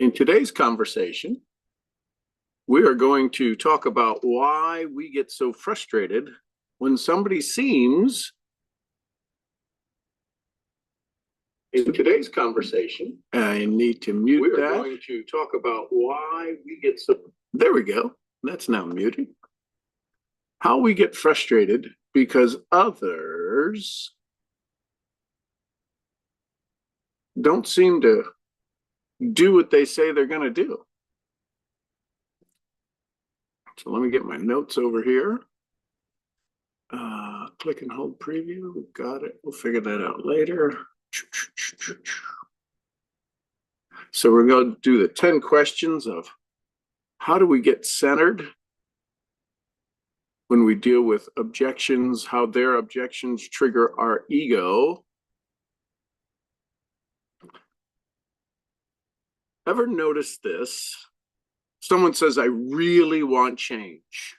In today's conversation, we are going to talk about why we get so frustrated when somebody seems. In today's conversation, I need to mute that. We're going to talk about why we get so. There we go. That's now muted. How we get frustrated because others don't seem to do what they say they're going to do. So let me get my notes over here. Click and hold preview. Got it. We'll figure that out later. So we're going to do the 10 questions of how do we get centered when we deal with objections, how their objections trigger our ego. Ever notice this? Someone says, I really want change.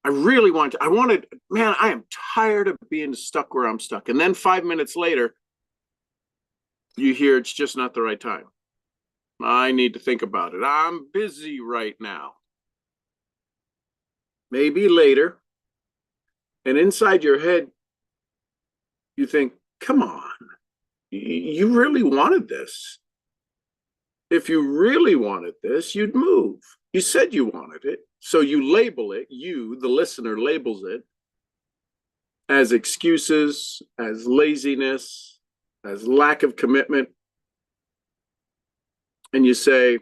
I am tired of being stuck where I'm stuck. And then 5 minutes later, you hear it's just not the right time. I need to think about it. I'm busy right now. Maybe later. And inside your head, you think, come on, you really wanted this. If you really wanted this, you'd move. You said you wanted it. So you label it, you, the listener, labels it as excuses, as laziness, as lack of commitment. And you say,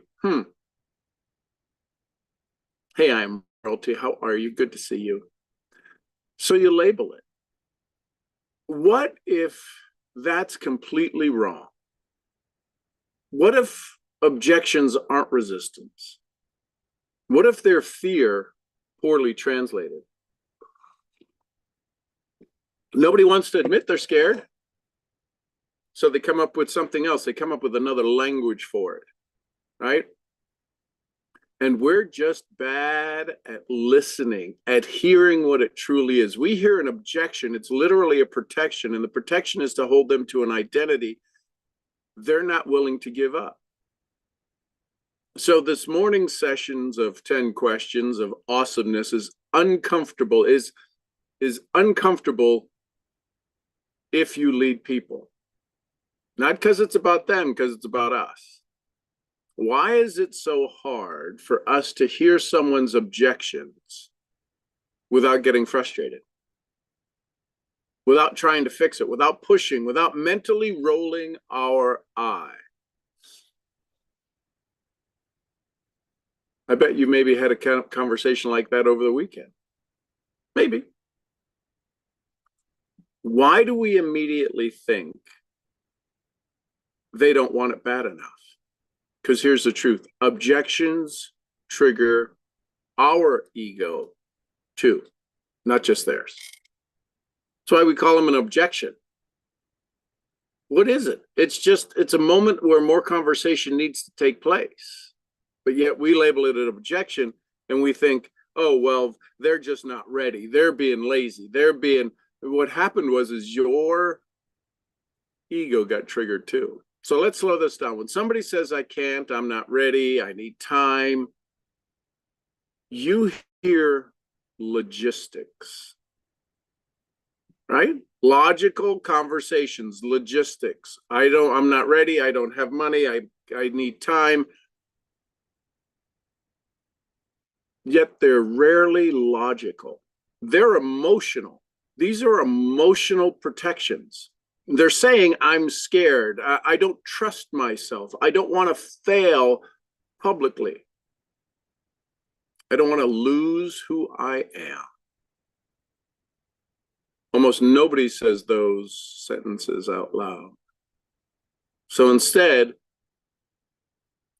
hey, I'm royalty. How are you? Good to see you. So you label it. What if that's completely wrong? What if objections aren't resistance? What if they're fear poorly translated? Nobody wants to admit they're scared. So they come up with something else. They come up with another language for it, right? And we're just bad at listening, at hearing what it truly is. We hear an objection. It's literally a protection. And the protection is to hold them to an identity they're not willing to give up. So this morning's sessions of 10 questions of awesomeness is uncomfortable, is uncomfortable if you lead people. Not because it's about them, because it's about us. Why is it so hard for us to hear someone's objections without getting frustrated? Without trying to fix it, without pushing, without mentally rolling our eye? I bet you maybe had a conversation like that over the weekend. Maybe. Why do we immediately think they don't want it bad enough? Because here's the truth. Objections trigger our ego too, not just theirs. That's why we call them an objection. What is it? It's a moment where more conversation needs to take place. But yet we label it an objection and we think, oh, well, they're just not ready. They're being lazy. What happened was your ego got triggered too. So let's slow this down. When somebody says, I can't, I'm not ready, I need time, you hear logistics, right? Logical conversations, logistics. I'm not ready. I don't have money. I need time. Yet they're rarely logical. They're emotional. These are emotional protections. They're saying, I'm scared. I don't trust myself. I don't want to fail publicly. I don't want to lose who I am. Almost nobody says those sentences out loud. So instead,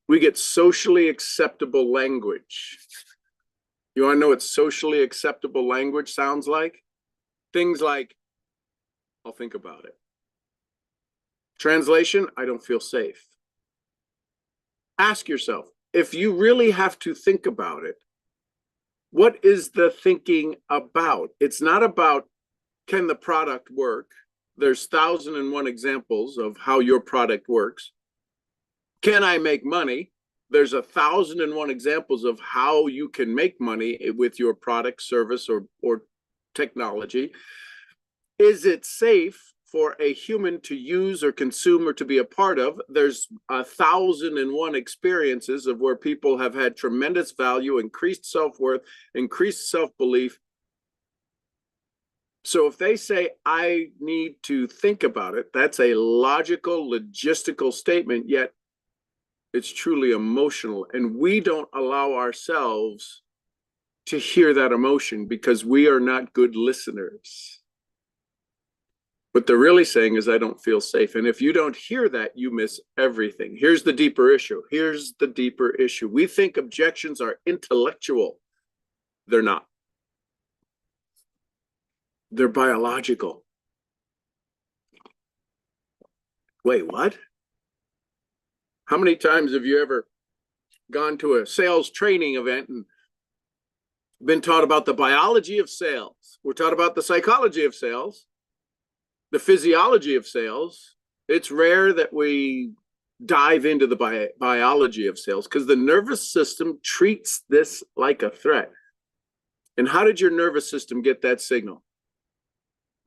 we get socially acceptable language. You want to know what socially acceptable language sounds like? Things like, I'll think about it. Translation, I don't feel safe. Ask yourself, if you really have to think about it, what is the thinking about? It's not about, can the product work? There's 1,001 examples of how your product works. Can I make money? There's 1,001 examples of how you can make money with your product, service, or technology. Is it safe for a human to use or consume or to be a part of? There's 1,001 experiences of where people have had tremendous value, increased self-worth, increased self-belief. So if they say, I need to think about it, that's a logical, logistical statement, yet it's truly emotional. And we don't allow ourselves to hear that emotion because we are not good listeners. What they're really saying is, I don't feel safe. And if you don't hear that, you miss everything. Here's the deeper issue. We think objections are intellectual. They're not. They're biological. Wait, what? How many times have you ever gone to a sales training event and been taught about the biology of sales? We're taught about the psychology of sales, the physiology of sales. It's rare that we dive into the biology of sales because the nervous system treats this like a threat. And how did your nervous system get that signal?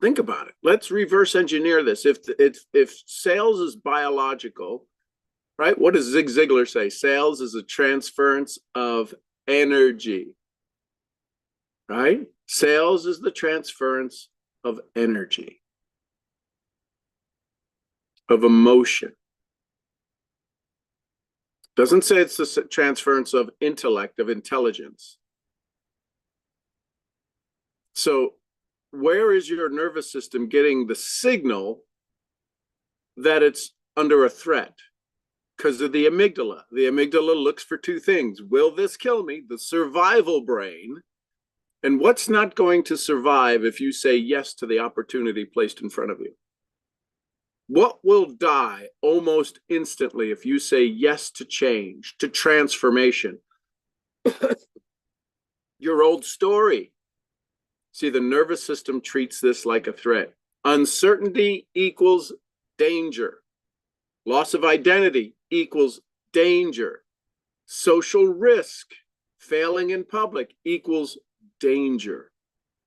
Think about it. Let's reverse engineer this. If sales is biological, right? What does Zig Ziglar say? Sales is a transference of energy, right? Sales is the transference of energy, of emotion. Doesn't say it's the transference of intellect, of intelligence. So where is your nervous system getting the signal that it's under a threat? Because of the amygdala. The amygdala looks for two things. Will this kill me? The survival brain. And what's not going to survive if you say yes to the opportunity placed in front of you? What will die almost instantly if you say yes to change, to transformation? Your old story. See, the nervous system treats this like a threat. Uncertainty equals danger. Loss of identity equals danger. Social risk, failing in public, equals danger.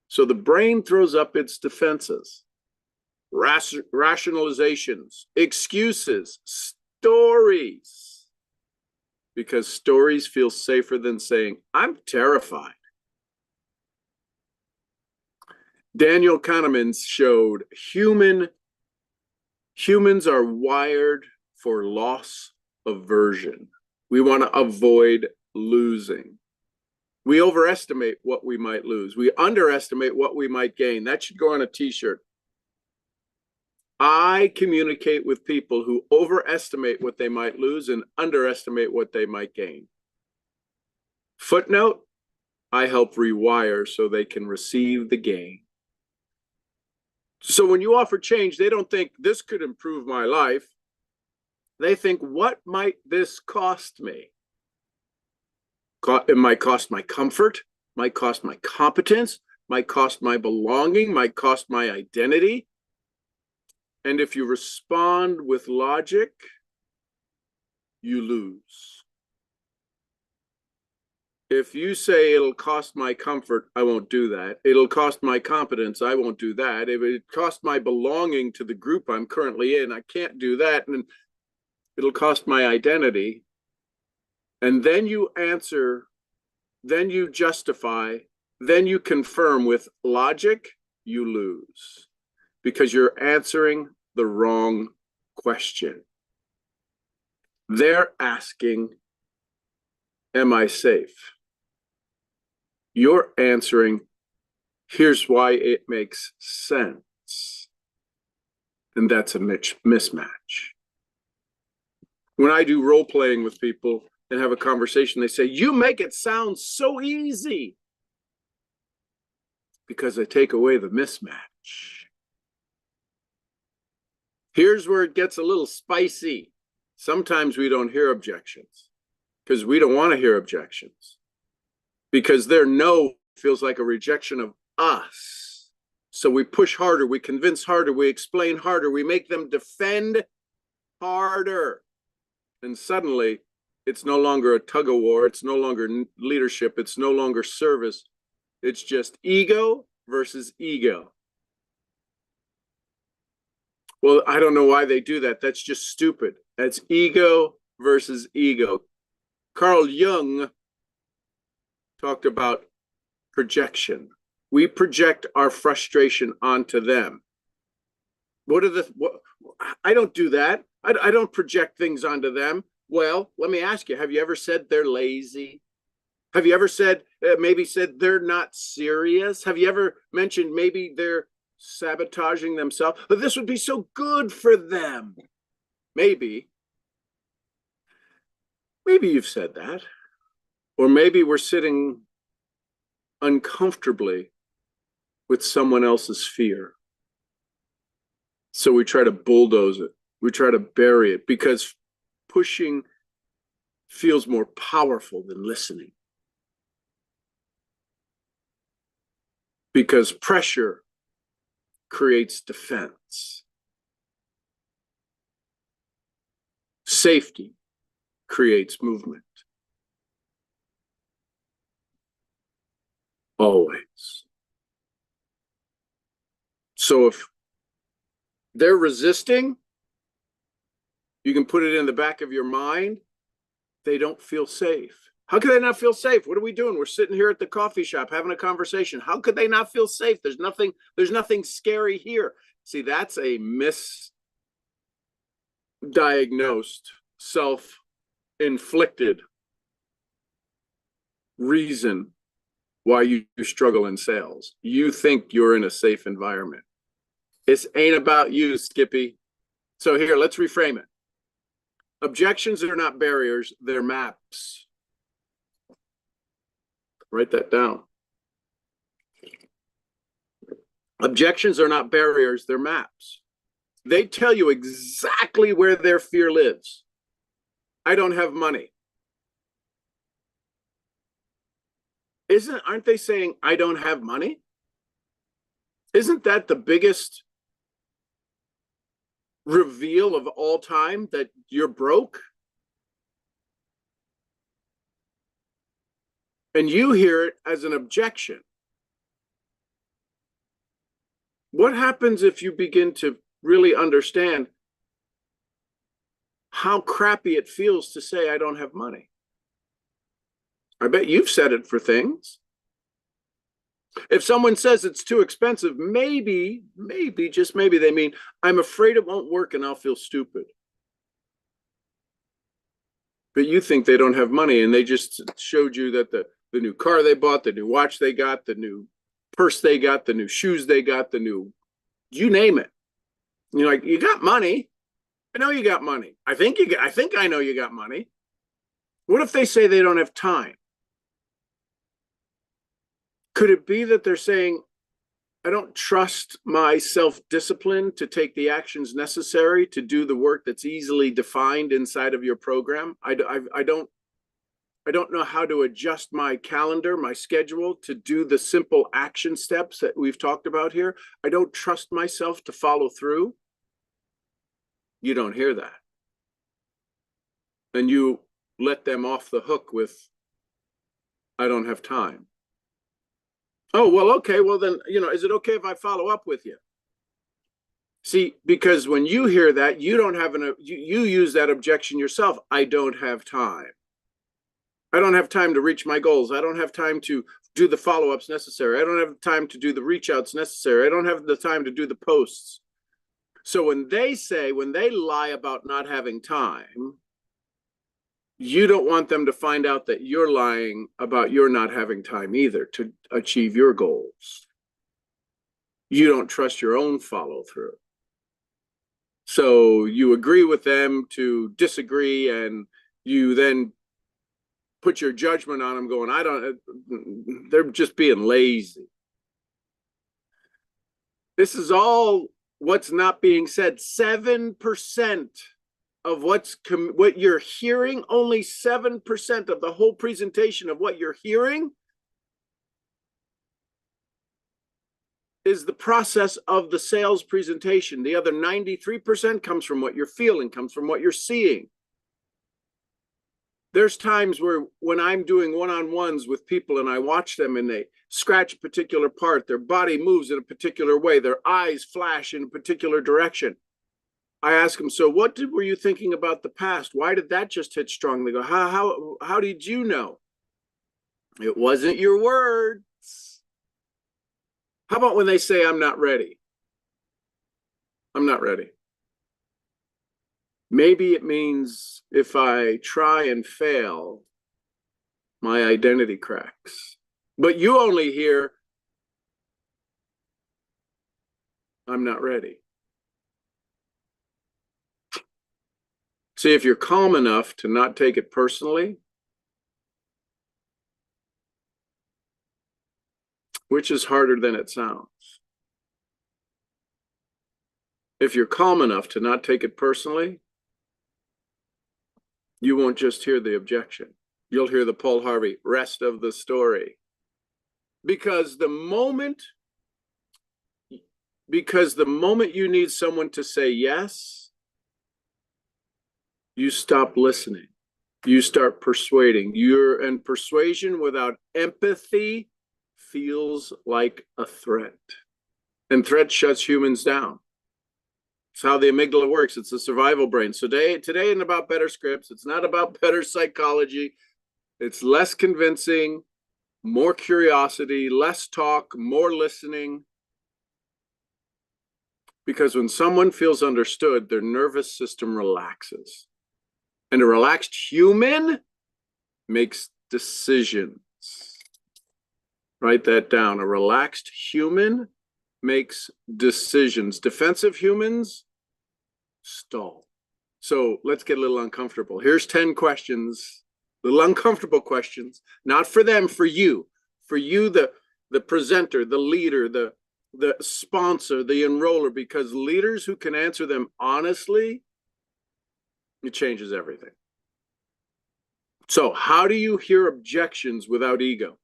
So the brain throws up its defenses, rationalizations, excuses, stories, because stories feel safer than saying, I'm terrified. Daniel Kahneman showed humans are wired for loss aversion. We want to avoid losing. We overestimate what we might lose. We underestimate what we might gain. That should go on a t-shirt. I communicate with people who overestimate what they might lose and underestimate what they might gain. Footnote, I help rewire so they can receive the gain. So when you offer change, they don't think this could improve my life. They think, what might this cost me? It might cost my comfort, might cost my competence, might cost my belonging, might cost my identity. And if you respond with logic, you lose. If you say it'll cost my comfort, I won't do that. It'll cost my competence, I won't do that. If it costs my belonging to the group I'm currently in, I can't do that. And it'll cost my identity. And then you answer, then you justify, then you confirm with logic, you lose. Because you're answering the wrong question. They're asking, am I safe? You're answering, here's why it makes sense. And that's a mismatch. When I do role playing with people and have a conversation, they say, you make it sound so easy. Because I take away the mismatch. Here's where it gets a little spicy. Sometimes we don't hear objections because we don't want to hear objections. Because their no feels like a rejection of us. So we push harder, we convince harder, we explain harder, we make them defend harder. And suddenly It's no longer a tug of war. It's no longer leadership. It's no longer service. It's just ego versus ego. Well, I don't know why they do that. That's just stupid. That's ego versus ego. Carl Jung talked about projection. We project our frustration onto them. I don't do that. I don't project things onto them. Well, let me ask you, have you ever said they're lazy? Have you ever said, maybe said they're not serious? Have you ever mentioned maybe they're sabotaging themselves? But this would be so good for them. Maybe you've said that. Or maybe we're sitting uncomfortably with someone else's fear. So we try to bulldoze it. We try to bury it because pushing feels more powerful than listening. Because pressure creates defense. Safety creates movement. Always. So if they're resisting, you can put it in the back of your mind, they don't feel safe. How could they not feel safe? What are we doing? We're sitting here at the coffee shop having a conversation. How could they not feel safe? There's nothing scary here. See, that's a misdiagnosed, self-inflicted reason why you struggle in sales. You think you're in a safe environment. This ain't about you, Skippy. So here, let's reframe it. Objections are not barriers, they're maps. Write that down. Objections are not barriers, they're maps. They tell you exactly where their fear lives. I don't have money. Aren't they saying, I don't have money? Isn't that the biggest reveal of all time, that you're broke? And you hear it as an objection. What happens if you begin to really understand how crappy it feels to say, I don't have money? I bet you've said it for things. If someone says it's too expensive, maybe, just maybe they mean, I'm afraid it won't work and I'll feel stupid. But you think they don't have money, and they just showed you that the new car they bought, the new watch they got, the new purse they got, the new shoes they got, the new, you name it. And you're like, you got money. I know you got money. I think I know you got money. What if they say they don't have time? Could it be that they're saying, I don't trust my self-discipline to take the actions necessary to do the work that's easily defined inside of your program? I don't know how to adjust my calendar, my schedule, to do the simple action steps that we've talked about here. I don't trust myself to follow through. You don't hear that. And you let them off the hook with, I don't have time. Oh, well, okay. Well, then, is it okay if I follow up with you? See, because when you hear that, you don't have you use that objection yourself. I don't have time. I don't have time to reach my goals. I don't have time to do the follow-ups necessary. I don't have time to do the reach outs necessary. I don't have the time to do the posts. So when they lie about not having time, you don't want them to find out that you're lying about your not having time either to achieve your goals. You don't trust your own follow through. So you agree with them to disagree, and you then put your judgment on them going, they're just being lazy. This is all what's not being said. 7% of what you're hearing, only 7% of the whole presentation of what you're hearing is the process of the sales presentation. The other 93% comes from what you're feeling, comes from what you're seeing. There's times where when I'm doing one-on-ones with people and I watch them and they scratch a particular part, their body moves in a particular way, their eyes flash in a particular direction. I ask them, so what were you thinking about the past? Why did that just hit strong? They go, how did you know? It wasn't your words. How about when they say, I'm not ready? I'm not ready. Maybe it means if I try and fail, my identity cracks. But you only hear, I'm not ready. See, if you're calm enough to not take it personally, which is harder than it sounds. If you're calm enough to not take it personally, you won't just hear the objection. You'll hear the Paul Harvey rest of the story. Because the moment you need someone to say yes, you stop listening. You start persuading. And persuasion without empathy feels like a threat. And threat shuts humans down. It's how the amygdala works. It's the survival brain. So today isn't about better scripts. It's not about better psychology. It's less convincing, more curiosity, less talk, more listening. Because when someone feels understood, their nervous system relaxes. And a relaxed human makes decisions. Write that down. A relaxed human makes decisions. Defensive humans stall. So let's get a little uncomfortable. Here's 10 questions, little uncomfortable questions, not for them, for you, the presenter, the leader, the sponsor, the enroller, because leaders who can answer them honestly, it changes everything. So how do you hear objections without ego?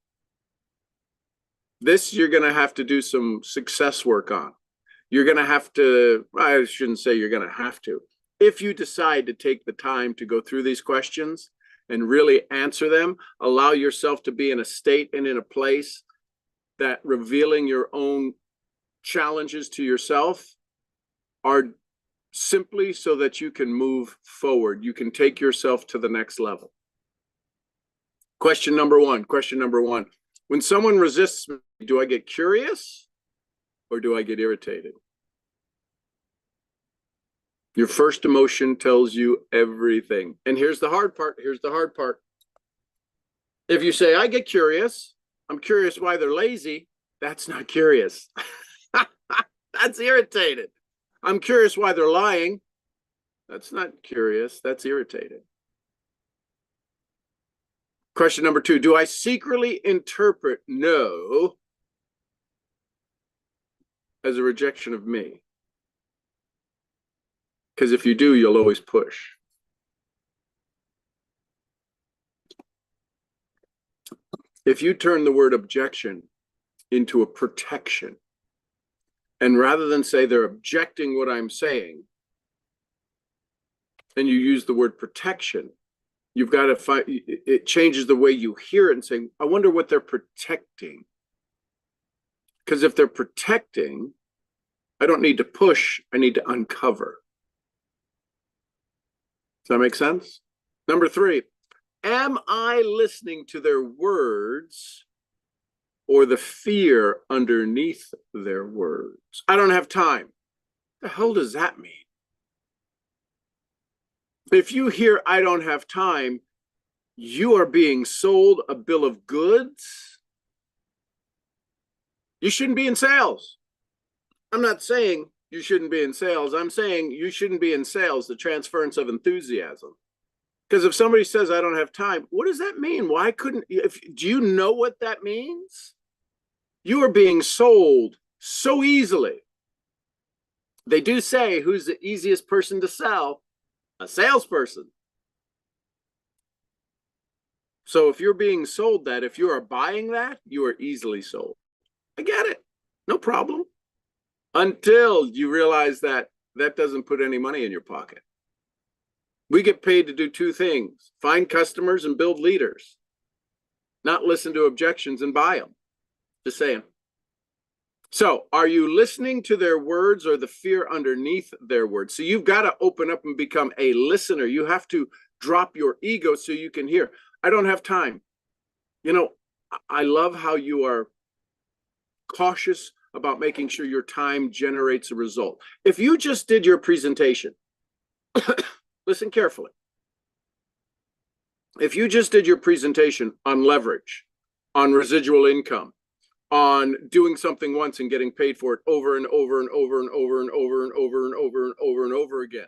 This you're going to have to do some success work on. You're going to have to, I shouldn't say you're going to have to. If you decide to take the time to go through these questions and really answer them, allow yourself to be in a state and in a place that revealing your own challenges to yourself are simply so that you can move forward. You can take yourself to the next level. Question number one. When someone resists me, do I get curious or do I get irritated? Your first emotion tells you everything. And here's the hard part. If you say, I get curious, I'm curious why they're lazy, that's not curious. That's irritated. I'm curious why they're lying. That's not curious. That's irritated. Question number two, do I secretly interpret no as a rejection of me? Because if you do, you'll always push. If you turn the word objection into a protection, and rather than say they're objecting what I'm saying, and you use the word protection, you've got to find, it changes the way you hear it and say, I wonder what they're protecting. Because if they're protecting, I don't need to push, I need to uncover. Does that make sense? Number three, am I listening to their words or the fear underneath their words? I don't have time. The hell does that mean? If you hear I don't have time, you are being sold a bill of goods. You shouldn't be in sales. I'm not saying you shouldn't be in sales. I'm saying you shouldn't be in sales, the transference of enthusiasm. Because if somebody says I don't have time, what does that mean? Why couldn't, do you know what that means? You are being sold so easily. They do say, who's the easiest person to sell? A salesperson. So if you're being sold that, if you are buying that, you are easily sold. I get it. No problem. Until you realize that that doesn't put any money in your pocket. We get paid to do two things: find customers and build leaders, not listen to objections and buy them. Just saying. So are you listening to their words or the fear underneath their words? So you've got to open up and become a listener. You have to drop your ego so you can hear. I don't have time. You know, I love how you are cautious about making sure your time generates a result. If you just did your presentation, listen carefully. If you just did your presentation on leverage, on residual income, on doing something once and getting paid for it over and over and over and over and over and over and over and over and over again.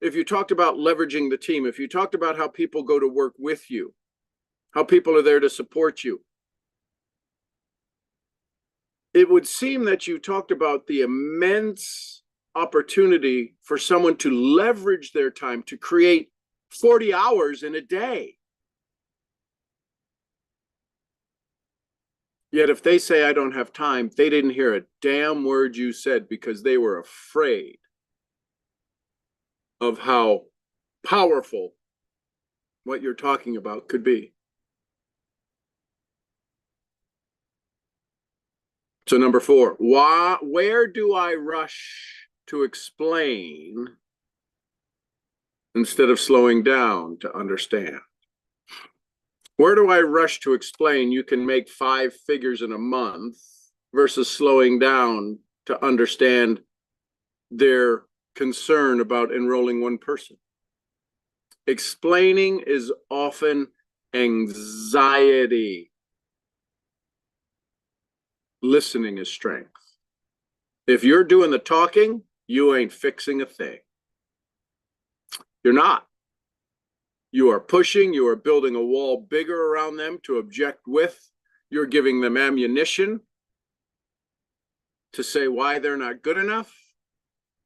If you talked about leveraging the team, if you talked about how people go to work with you, how people are there to support you, it would seem that you talked about the immense opportunity for someone to leverage their time to create 40 hours in a day. Yet if they say, I don't have time, they didn't hear a damn word you said because they were afraid of how powerful what you're talking about could be. So number 4, where do I rush to explain instead of slowing down to understand? Where do I rush to explain you can make 5 figures in a month versus slowing down to understand their concern about enrolling one person? Explaining is often anxiety. Listening is strength. If you're doing the talking, you ain't fixing a thing. You're not. You are pushing, you are building a wall bigger around them to object with. You're giving them ammunition to say why they're not good enough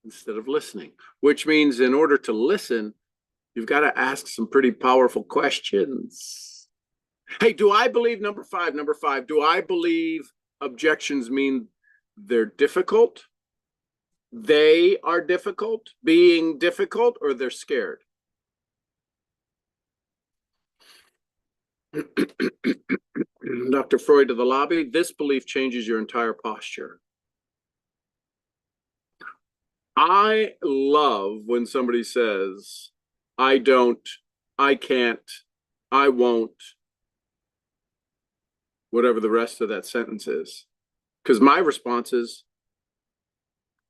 instead of listening, which means in order to listen, you've got to ask some pretty powerful questions. Hey, do I believe number five, do I believe objections mean they're difficult? They are difficult, being difficult, or they're scared? Dr. Freud of the lobby, this belief changes your entire posture. I love when somebody says, I don't, I can't, I won't, whatever the rest of that sentence is. Because my response is,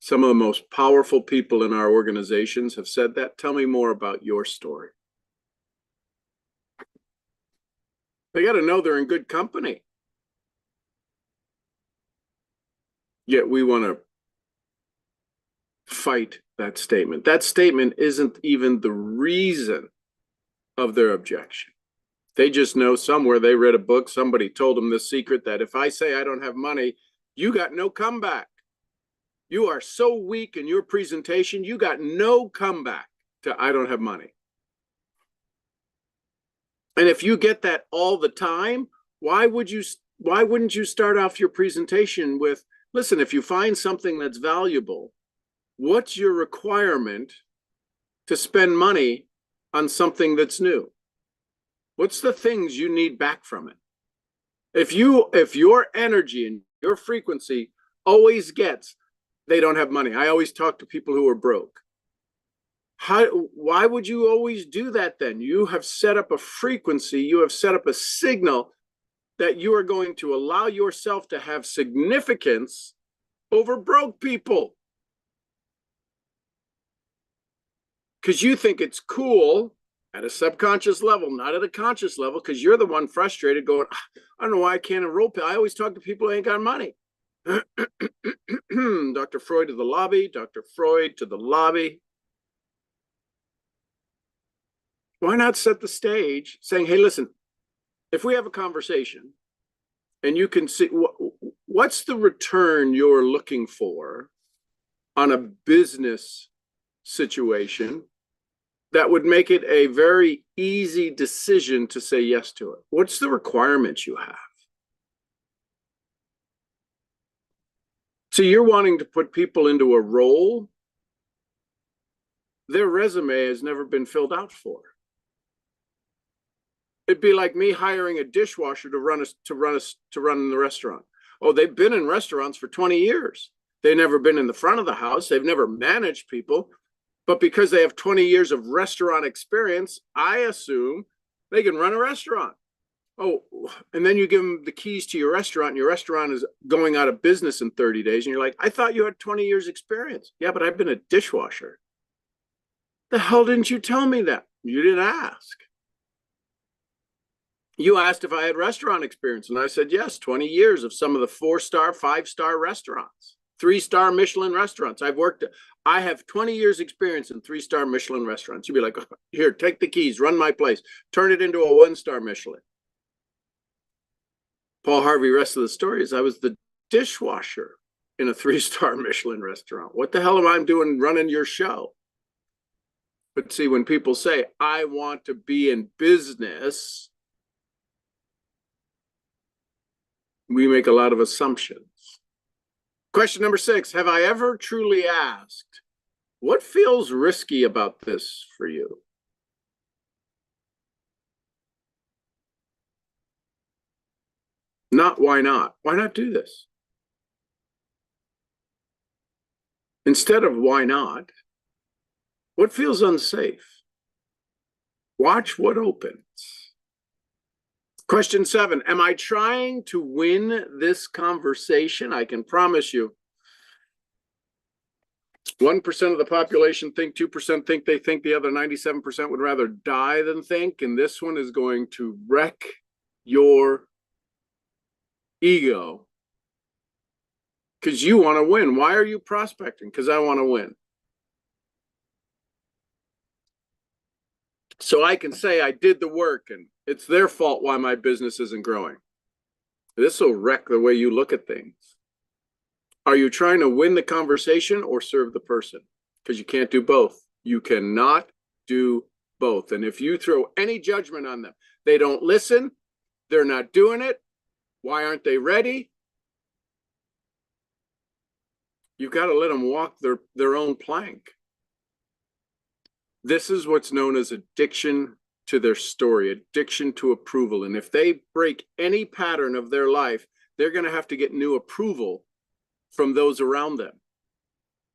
some of the most powerful people in our organizations have said that. Tell me more about your story. They got to know they're in good company. Yet we want to fight that statement. That statement isn't even the reason of their objection. They just know somewhere they read a book, somebody told them the secret that if I say I don't have money, you got no comeback. You are so weak in your presentation, you got no comeback to I don't have money. And if you get that all the time, why wouldn't you start off your presentation with, listen, if you find something that's valuable, what's your requirement to spend money on something that's new? What's the things you need back from it? If your energy and your frequency always gets, they don't have money. I always talk to people who are broke. Why would you always do that then? You have set up a frequency, you have set up a signal that you are going to allow yourself to have significance over broke people. Because you think it's cool at a subconscious level, not at a conscious level, because you're the one frustrated going, I don't know why I can't enroll people. I always talk to people who ain't got money. Dr. Freud to the lobby, Dr. Freud to the lobby. Why not set the stage saying, hey, listen, if we have a conversation and you can see what's the return you're looking for on a business situation that would make it a very easy decision to say yes to it? What's the requirements you have? So you're wanting to put people into a role. their resume has never been filled out for. It'd be like me hiring a dishwasher to run in the restaurant. Oh, they've been in restaurants for 20 years. They've never been in the front of the house. They've never managed people. But because they have 20 years of restaurant experience, I assume they can run a restaurant. Oh, and then you give them the keys to your restaurant, and your restaurant is going out of business in 30 days. And you're like, I thought you had 20 years experience. Yeah, but I've been a dishwasher. The hell didn't you tell me that? You didn't ask. You asked if I had restaurant experience, and I said, yes, 20 years of some of the 4-star, 5-star restaurants, 3-star Michelin restaurants. I have 20 years experience in 3-star Michelin restaurants. You'd be like, oh, here, take the keys, run my place, turn it into a 1-star Michelin. Paul Harvey, rest of the story is I was the dishwasher in a 3-star Michelin restaurant. What the hell am I doing running your show? But see, when people say, I want to be in business, we make a lot of assumptions. Question number 6, have I ever truly asked, what feels risky about this for you? Not why not? Why not do this? Instead of why not, what feels unsafe? Watch what opens. Question 7, am I trying to win this conversation? I can promise you 1% of the population think, 2% think they think, the other 97% would rather die than think. And this one is going to wreck your ego because you want to win. Why are you prospecting? Because I want to win. So I can say I did the work and it's their fault why my business isn't growing. This will wreck the way you look at things. Are you trying to win the conversation or serve the person? Because you can't do both. You cannot do both. And if you throw any judgment on them, they don't listen, they're not doing it, why aren't they ready? You've got to let them walk their own plank. This is what's known as addiction to their story, addiction to approval. And if they break any pattern of their life, they're going to have to get new approval from those around them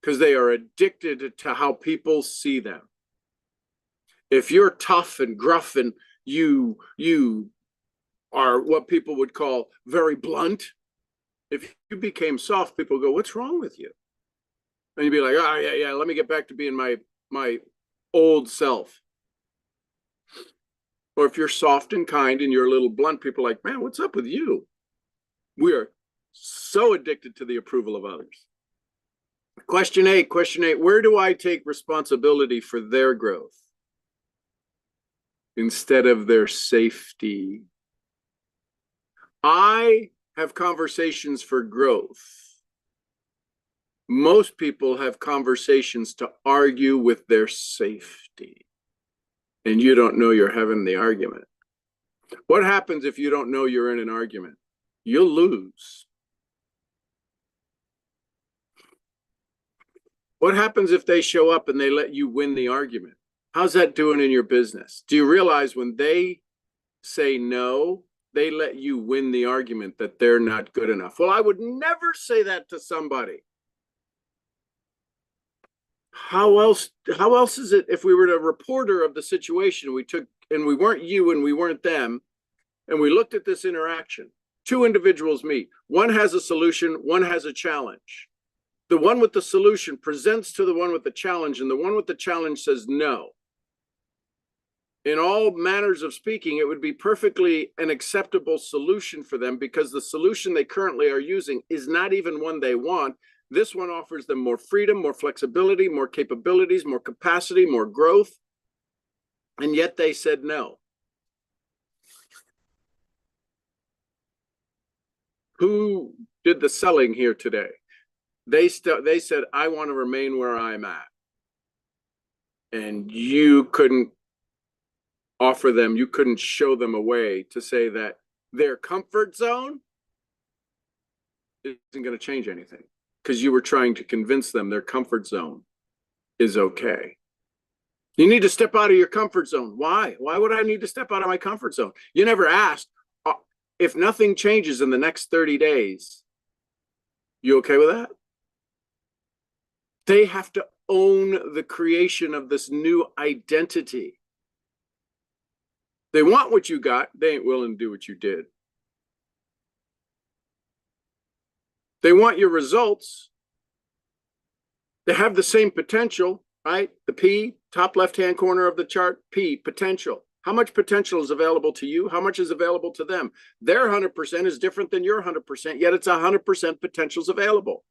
because they are addicted to how people see them. If you're tough and gruff and you are what people would call very blunt, if you became soft, people go, what's wrong with you? And you'd be like, oh, yeah, let me get back to being my old self. Or if you're soft and kind and you're a little blunt, people are like, man, what's up with you? We are so addicted to the approval of others. Question 8, where do I take responsibility for their growth instead of their safety? I have conversations for growth. Most people have conversations to argue with their safety. And you don't know you're having the argument. What happens if you don't know you're in an argument? You'll lose. What happens if they show up and they let you win the argument? How's that doing in your business? Do you realize when they say no, they let you win the argument that they're not good enough? Well, I would never say that to somebody. How else is it if we were a reporter of the situation we took and we weren't you and we weren't them and we looked at this interaction? 2 individuals meet. One has a solution, one has a challenge. The one with the solution presents to the one with the challenge, and the one with the challenge says no. In all manners of speaking, it would be perfectly an acceptable solution for them because the solution they currently are using is not even one they want. This one offers them more freedom, more flexibility, more capabilities, more capacity, more growth. And yet they said no. Who did the selling here today? They said, I want to remain where I'm at. And you couldn't offer them, you couldn't show them a way to say that their comfort zone isn't going to change anything. Because you were trying to convince them their comfort zone is okay. You need to step out of your comfort zone. Why? Why would I need to step out of my comfort zone? You never asked, if nothing changes in the next 30 days, you okay with that? They have to own the creation of this new identity. They want what you got. They ain't willing to do what you did. They want your results. They have the same potential, right? The P, top left-hand corner of the chart, P, potential. How much potential is available to you? How much is available to them? Their 100% is different than your 100%, yet it's 100% potentials available.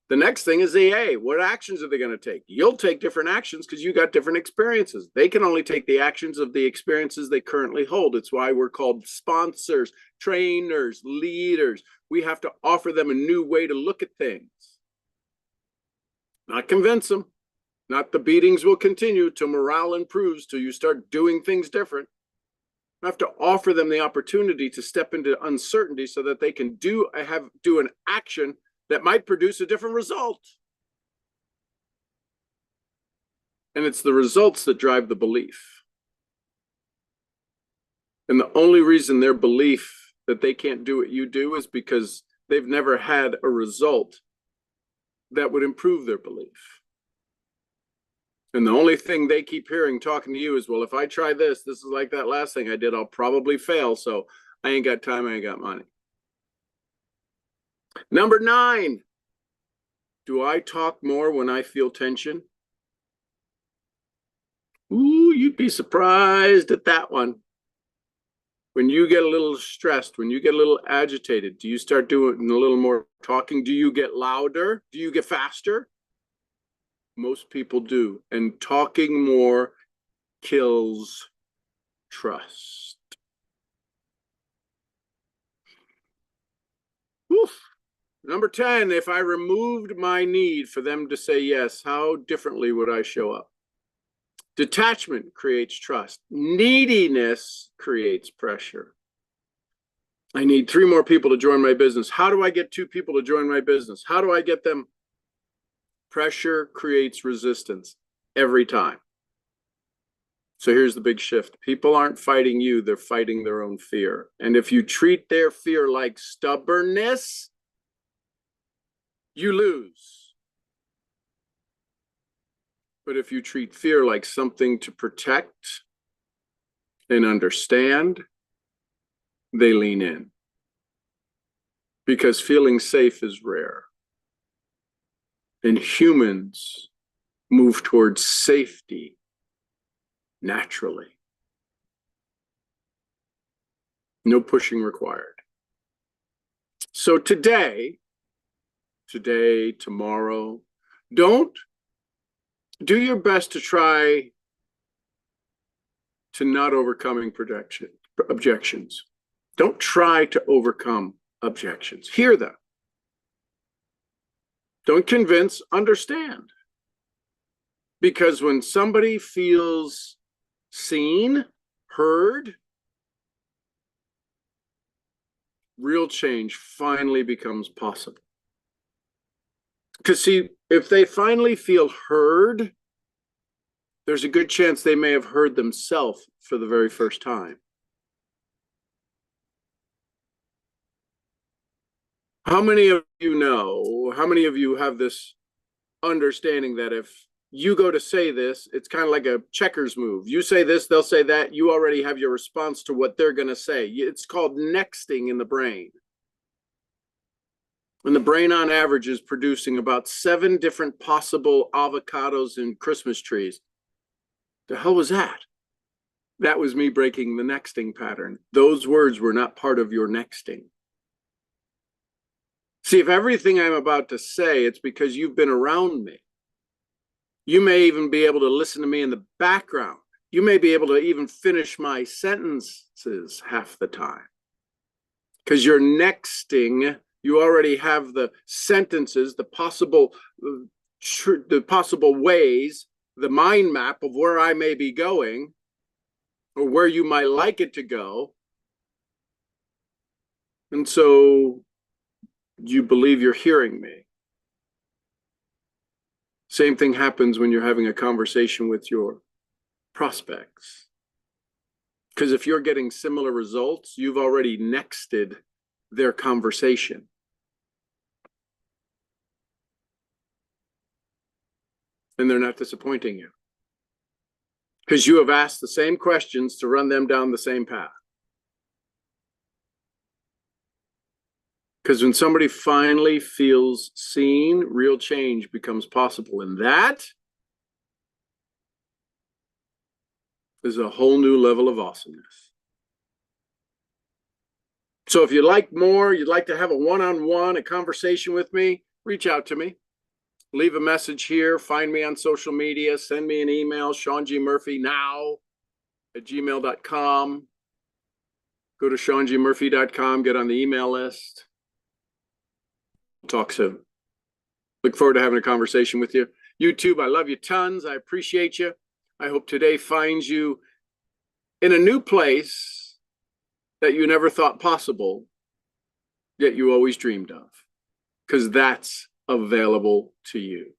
The next thing is the A. What actions are they going to take? You'll take different actions because you got different experiences. They can only take the actions of the experiences they currently hold. It's why we're called sponsors, trainers, leaders. We have to offer them a new way to look at things. Not convince them. Not the beatings will continue till morale improves, till you start doing things different. We have to offer them the opportunity to step into uncertainty so that they can do an action that might produce a different result. And it's the results that drive the belief. And the only reason their belief that they can't do what you do is because they've never had a result that would improve their belief. And the only thing they keep hearing talking to you is, well, if I try this is like that last thing I did, I'll probably fail. So I ain't got time, I ain't got money. Number 9, do I talk more when I feel tension? Ooh, you'd be surprised at that one. When you get a little stressed, when you get a little agitated, do you start doing a little more talking? Do you get louder? Do you get faster? Most people do. And talking more kills trust. Oof. Number 10, if I removed my need for them to say yes, how differently would I show up? Detachment creates trust. Neediness creates pressure. I need 3 more people to join my business. How do I get 2 people to join my business? How do I get them? Pressure creates resistance every time. So here's the big shift. People aren't fighting you, they're fighting their own fear. And if you treat their fear like stubbornness, you lose. But if you treat fear like something to protect and understand, they lean in. Because feeling safe is rare. And humans move towards safety naturally. No pushing required. So today, tomorrow, don't do your best to try to not overcoming objections. Don't try to overcome objections. Hear them. Don't convince, understand. Because when somebody feels seen, heard, real change finally becomes possible. Because see, if they finally feel heard, there's a good chance they may have heard themselves for the very first time. How many of you know, how many of you have this understanding that if you go to say this, it's kind of like a checkers move. You say this, they'll say that. You already have your response to what they're going to say. It's called nexting in the brain. And the brain on average is producing about 7 different possible avocados and Christmas trees. The hell was that? That was me breaking the nexting pattern. Those words were not part of your nexting. See, if everything I'm about to say, it's because you've been around me. You may even be able to listen to me in the background. You may be able to even finish my sentences half the time. Because you're nexting, you already have the sentences, the possible ways, the mind map of where I may be going, or where you might like it to go. And so you believe you're hearing me. Same thing happens when you're having a conversation with your prospects. Because if you're getting similar results, you've already nexted their conversation. And they're not disappointing you. Because you have asked the same questions to run them down the same path. Because when somebody finally feels seen, real change becomes possible. And that is a whole new level of awesomeness. So if you'd like more, you'd like to have a one-on-one, a conversation with me, reach out to me. Leave a message here. Find me on social media. Send me an email, SeanGMurphyNow@gmail.com. Go to SeanGMurphy.com. Get on the email list. Talk soon. Look forward to having a conversation with you. YouTube, I love you tons. I appreciate you. I hope today finds you in a new place that you never thought possible, yet you always dreamed of, because that's available to you.